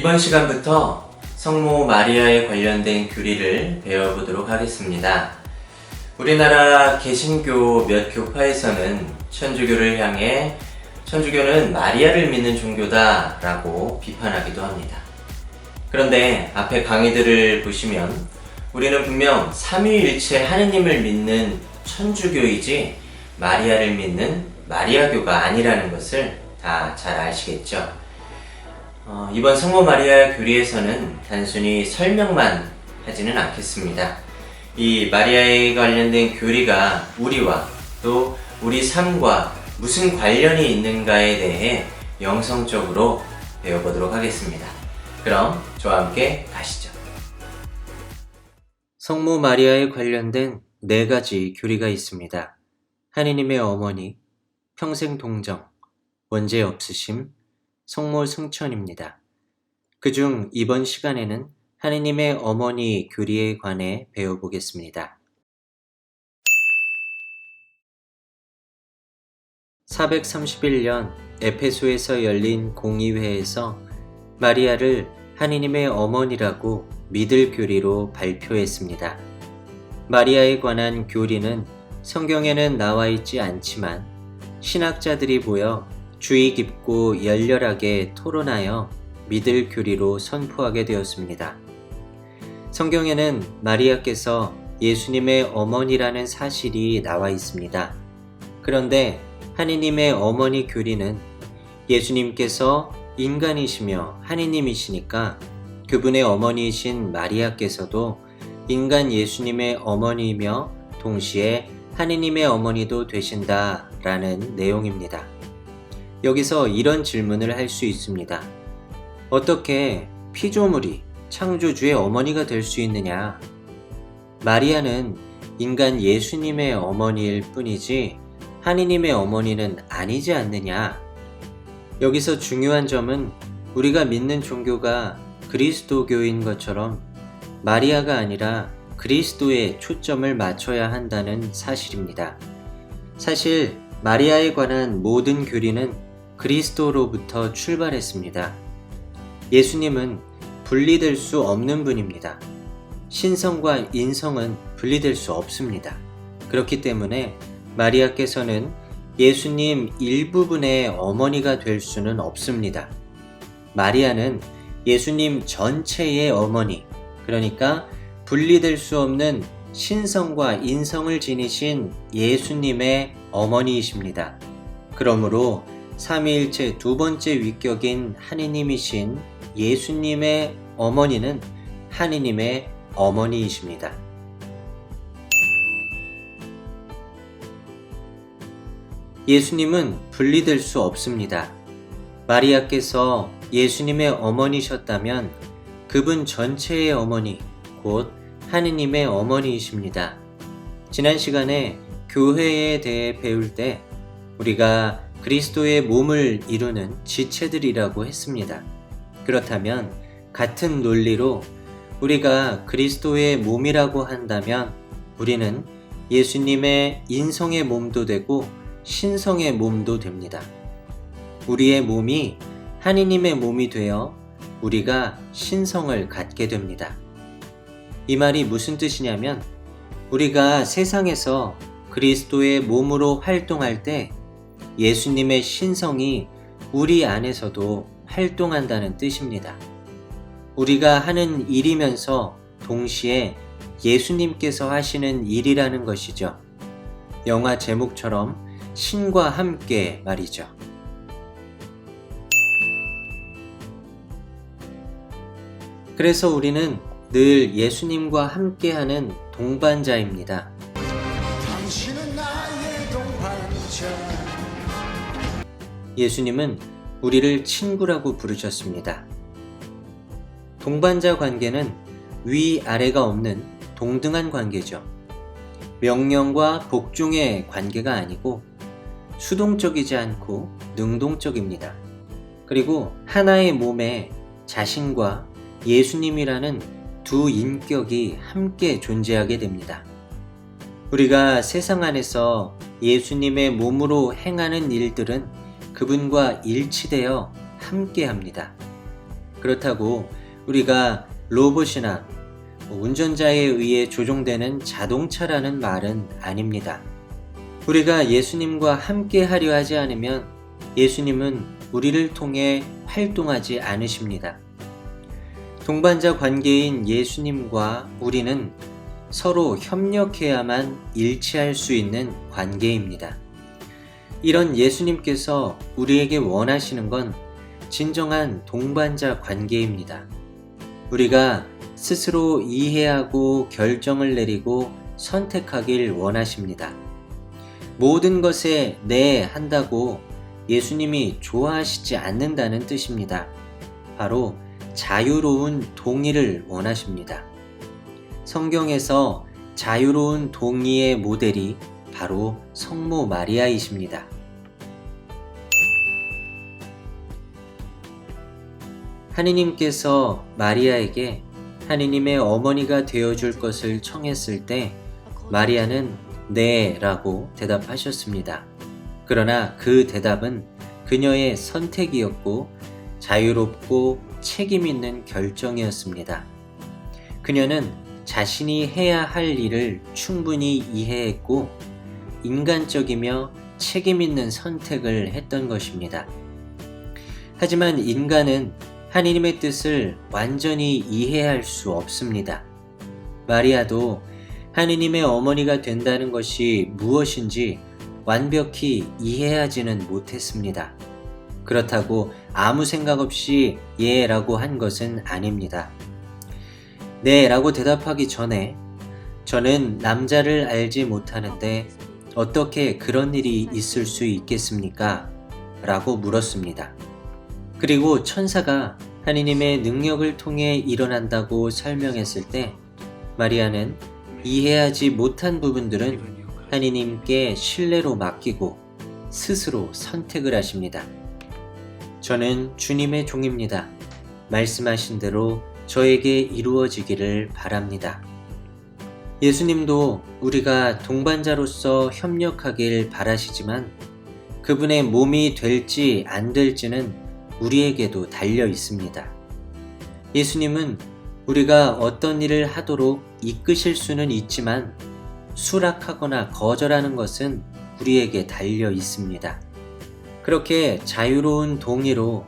이번 시간부터 성모 마리아에 관련된 교리를 배워보도록 하겠습니다. 우리나라 개신교 몇 교파에서는 천주교를 향해 천주교는 마리아를 믿는 종교다 라고 비판하기도 합니다. 그런데 앞에 강의들을 보시면 우리는 분명 삼위일체 하느님을 믿는 천주교이지 마리아를 믿는 마리아교가 아니라는 것을 다 잘 아시겠죠? 이번 성모 마리아 교리에서는 단순히 설명만 하지는 않겠습니다. 이 마리아에 관련된 교리가 우리와 또 우리 삶과 무슨 관련이 있는가에 대해 영성적으로 배워보도록 하겠습니다. 그럼 저와 함께 가시죠. 성모 마리아에 관련된 4가지 교리가 있습니다. 하느님의 어머니, 평생 동정, 원죄 없으심, 성모 승천입니다. 그중 이번 시간에는 하느님의 어머니 교리에 관해 배워보겠습니다. 431년 에페소에서 열린 공의회에서 마리아를 하느님의 어머니라고 믿을 교리로 발표했습니다. 마리아에 관한 교리는 성경에는 나와 있지 않지만 신학자들이 모여 주의 깊고 열렬하게 토론하여 믿을 교리로 선포하게 되었습니다. 성경에는 마리아께서 예수님의 어머니라는 사실이 나와 있습니다. 그런데 하느님의 어머니 교리는 예수님께서 인간이시며 하느님이시니까 그분의 어머니이신 마리아께서도 인간 예수님의 어머니이며 동시에 하느님의 어머니도 되신다라는 내용입니다. 여기서 이런 질문을 할 수 있습니다. 어떻게 피조물이 창조주의 어머니가 될 수 있느냐? 마리아는 인간 예수님의 어머니일 뿐이지 하느님의 어머니는 아니지 않느냐? 여기서 중요한 점은 우리가 믿는 종교가 그리스도교인 것처럼 마리아가 아니라 그리스도에 초점을 맞춰야 한다는 사실입니다. 사실 마리아에 관한 모든 교리는 그리스도로부터 출발했습니다. 예수님은 분리될 수 없는 분입니다. 신성과 인성은 분리될 수 없습니다. 그렇기 때문에 마리아께서는 예수님 일부분의 어머니가 될 수는 없습니다. 마리아는 예수님 전체의 어머니, 그러니까 분리될 수 없는 신성과 인성을 지니신 예수님의 어머니이십니다. 그러므로 삼위일체 두 번째 위격인 하느님이신 예수님의 어머니는 하느님의 어머니이십니다. 예수님은 분리될 수 없습니다. 마리아께서 예수님의 어머니셨다면 그분 전체의 어머니, 곧 하느님의 어머니이십니다. 지난 시간에 교회에 대해 배울 때 우리가 그리스도의 몸을 이루는 지체들이라고 했습니다. 그렇다면 같은 논리로 우리가 그리스도의 몸이라고 한다면 우리는 예수님의 인성의 몸도 되고 신성의 몸도 됩니다. 우리의 몸이 하느님의 몸이 되어 우리가 신성을 갖게 됩니다. 이 말이 무슨 뜻이냐면 우리가 세상에서 그리스도의 몸으로 활동할 때 예수님의 신성이 우리 안에서도 활동한다는 뜻입니다. 우리가 하는 일이면서 동시에 예수님께서 하시는 일이라는 것이죠. 영화 제목처럼 신과 함께 말이죠. 그래서 우리는 늘 예수님과 함께하는 동반자입니다. 당신은 나의 동반자. 예수님은 우리를 친구라고 부르셨습니다. 동반자 관계는 위아래가 없는 동등한 관계죠. 명령과 복종의 관계가 아니고 수동적이지 않고 능동적입니다. 그리고 하나의 몸에 자신과 예수님이라는 두 인격이 함께 존재하게 됩니다. 우리가 세상 안에서 예수님의 몸으로 행하는 일들은 그분과 일치되어 함께합니다. 그렇다고 우리가 로봇이나 운전자에 의해 조종되는 자동차라는 말은 아닙니다. 우리가 예수님과 함께 하려 하지 않으면 예수님은 우리를 통해 활동하지 않으십니다. 동반자 관계인 예수님과 우리는 서로 협력해야만 일치할 수 있는 관계입니다. 이런 예수님께서 우리에게 원하시는 건 진정한 동반자 관계입니다. 우리가 스스로 이해하고 결정을 내리고 선택하길 원하십니다. 모든 것에 네 한다고 예수님이 좋아하시지 않는다는 뜻입니다. 바로 자유로운 동의를 원하십니다. 성경에서 자유로운 동의의 모델이 바로 성모 마리아이십니다. 하느님께서 마리아에게 하느님의 어머니가 되어줄 것을 청했을 때 마리아는 네 라고 대답하셨습니다. 그러나 그 대답은 그녀의 선택이었고 자유롭고 책임 있는 결정이었습니다. 그녀는 자신이 해야 할 일을 충분히 이해했고 인간적이며 책임 있는 선택을 했던 것입니다. 하지만 인간은 하느님의 뜻을 완전히 이해할 수 없습니다. 마리아도 하느님의 어머니가 된다는 것이 무엇인지 완벽히 이해하지는 못했습니다. 그렇다고 아무 생각 없이 예 라고 한 것은 아닙니다. 네 라고 대답하기 전에 저는 남자를 알지 못하는데 어떻게 그런 일이 있을 수 있겠습니까? 라고 물었습니다. 그리고 천사가 하느님의 능력을 통해 일어난다고 설명했을 때 마리아는 이해하지 못한 부분들은 하느님께 신뢰로 맡기고 스스로 선택을 하십니다. 저는 주님의 종입니다. 말씀하신 대로 저에게 이루어지기를 바랍니다. 예수님도 우리가 동반자로서 협력하길 바라시지만 그분의 몸이 될지 안 될지는 우리에게도 달려 있습니다. 예수님은 우리가 어떤 일을 하도록 이끄실 수는 있지만 수락하거나 거절하는 것은 우리에게 달려 있습니다. 그렇게 자유로운 동의로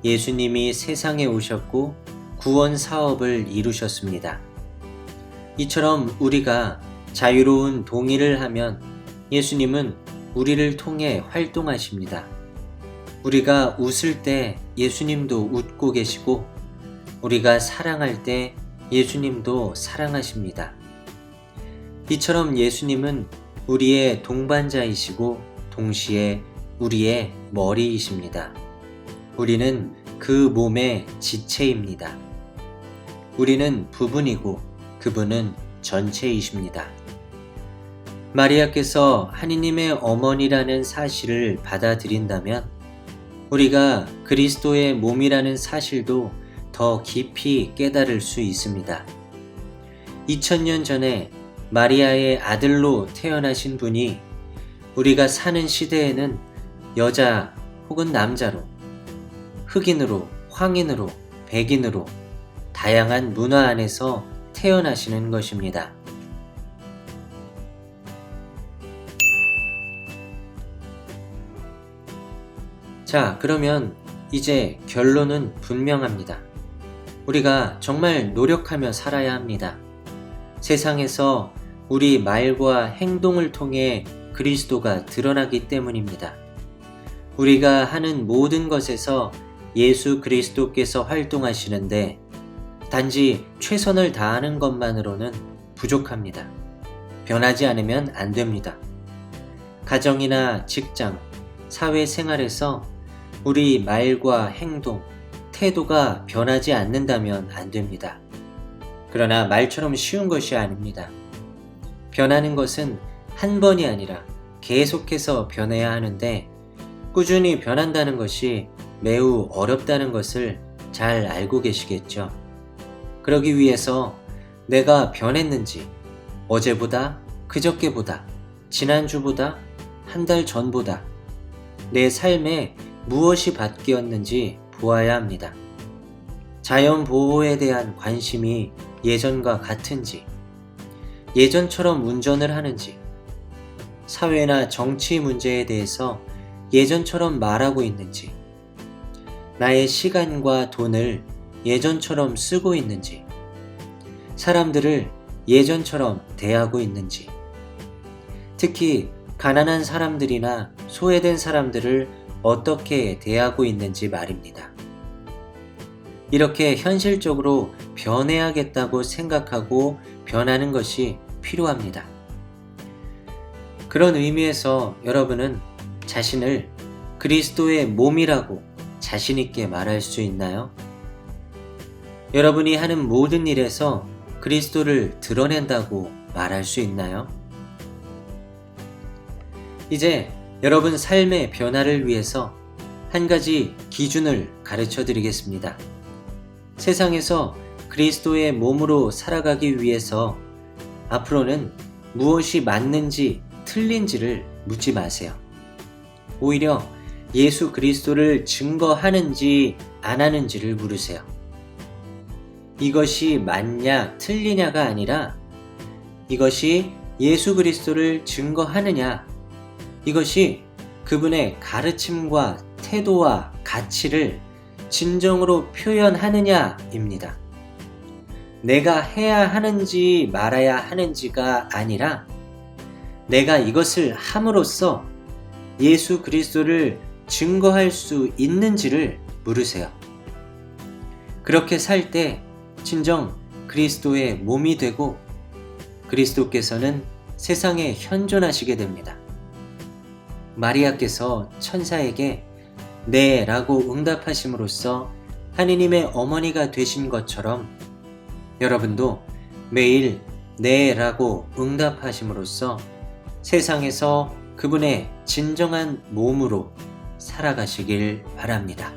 예수님이 세상에 오셨고 구원 사업을 이루셨습니다. 이처럼 우리가 자유로운 동의를 하면 예수님은 우리를 통해 활동하십니다. 우리가 웃을 때 예수님도 웃고 계시고 우리가 사랑할 때 예수님도 사랑하십니다. 이처럼 예수님은 우리의 동반자이시고 동시에 우리의 머리이십니다. 우리는 그 몸의 지체입니다. 우리는 부분이고 그분은 전체이십니다. 마리아께서 하느님의 어머니라는 사실을 받아들인다면 우리가 그리스도의 몸이라는 사실도 더 깊이 깨달을 수 있습니다. 2000년 전에 마리아의 아들로 태어나신 분이 우리가 사는 시대에는 여자 혹은 남자로, 흑인으로, 황인으로, 백인으로 다양한 문화 안에서 태어나시는 것입니다. 자, 그러면 이제 결론은 분명합니다. 우리가 정말 노력하며 살아야 합니다. 세상에서 우리 말과 행동을 통해 그리스도가 드러나기 때문입니다. 우리가 하는 모든 것에서 예수 그리스도께서 활동하시는데 단지 최선을 다하는 것만으로는 부족합니다. 변하지 않으면 안 됩니다. 가정이나 직장, 사회생활에서 우리 말과 행동, 태도가 변하지 않는다면 안 됩니다. 그러나 말처럼 쉬운 것이 아닙니다. 변하는 것은 한 번이 아니라 계속해서 변해야 하는데 꾸준히 변한다는 것이 매우 어렵다는 것을 잘 알고 계시겠죠. 그러기 위해서 내가 변했는지 어제보다, 그저께보다, 지난주보다, 한 달 전보다 내 삶에 무엇이 바뀌었는지 보아야 합니다. 자연 보호에 대한 관심이 예전과 같은지, 예전처럼 운전을 하는지, 사회나 정치 문제에 대해서 예전처럼 말하고 있는지, 나의 시간과 돈을 예전처럼 쓰고 있는지, 사람들을 예전처럼 대하고 있는지, 특히 가난한 사람들이나 소외된 사람들을 어떻게 대하고 있는지 말입니다. 이렇게 현실적으로 변해야겠다고 생각하고 변하는 것이 필요합니다. 그런 의미에서 여러분은 자신을 그리스도의 몸이라고 자신 있게 말할 수 있나요? 여러분이 하는 모든 일에서 그리스도를 드러낸다고 말할 수 있나요? 이제 여러분 삶의 변화를 위해서 한 가지 기준을 가르쳐 드리겠습니다. 세상에서 그리스도의 몸으로 살아가기 위해서 앞으로는 무엇이 맞는지 틀린지를 묻지 마세요. 오히려 예수 그리스도를 증거하는지 안 하는지를 물으세요. 이것이 맞냐 틀리냐가 아니라 이것이 예수 그리스도를 증거하느냐, 이것이 그분의 가르침과 태도와 가치를 진정으로 표현하느냐입니다. 내가 해야 하는지 말아야 하는지가 아니라 내가 이것을 함으로써 예수 그리스도를 증거할 수 있는지를 물으세요. 그렇게 살 때 진정 그리스도의 몸이 되고 그리스도께서는 세상에 현존하시게 됩니다. 마리아께서 천사에게 네 라고 응답하심으로써 하느님의 어머니가 되신 것처럼 여러분도 매일 네 라고 응답하심으로써 세상에서 그분의 진정한 몸으로 살아가시길 바랍니다.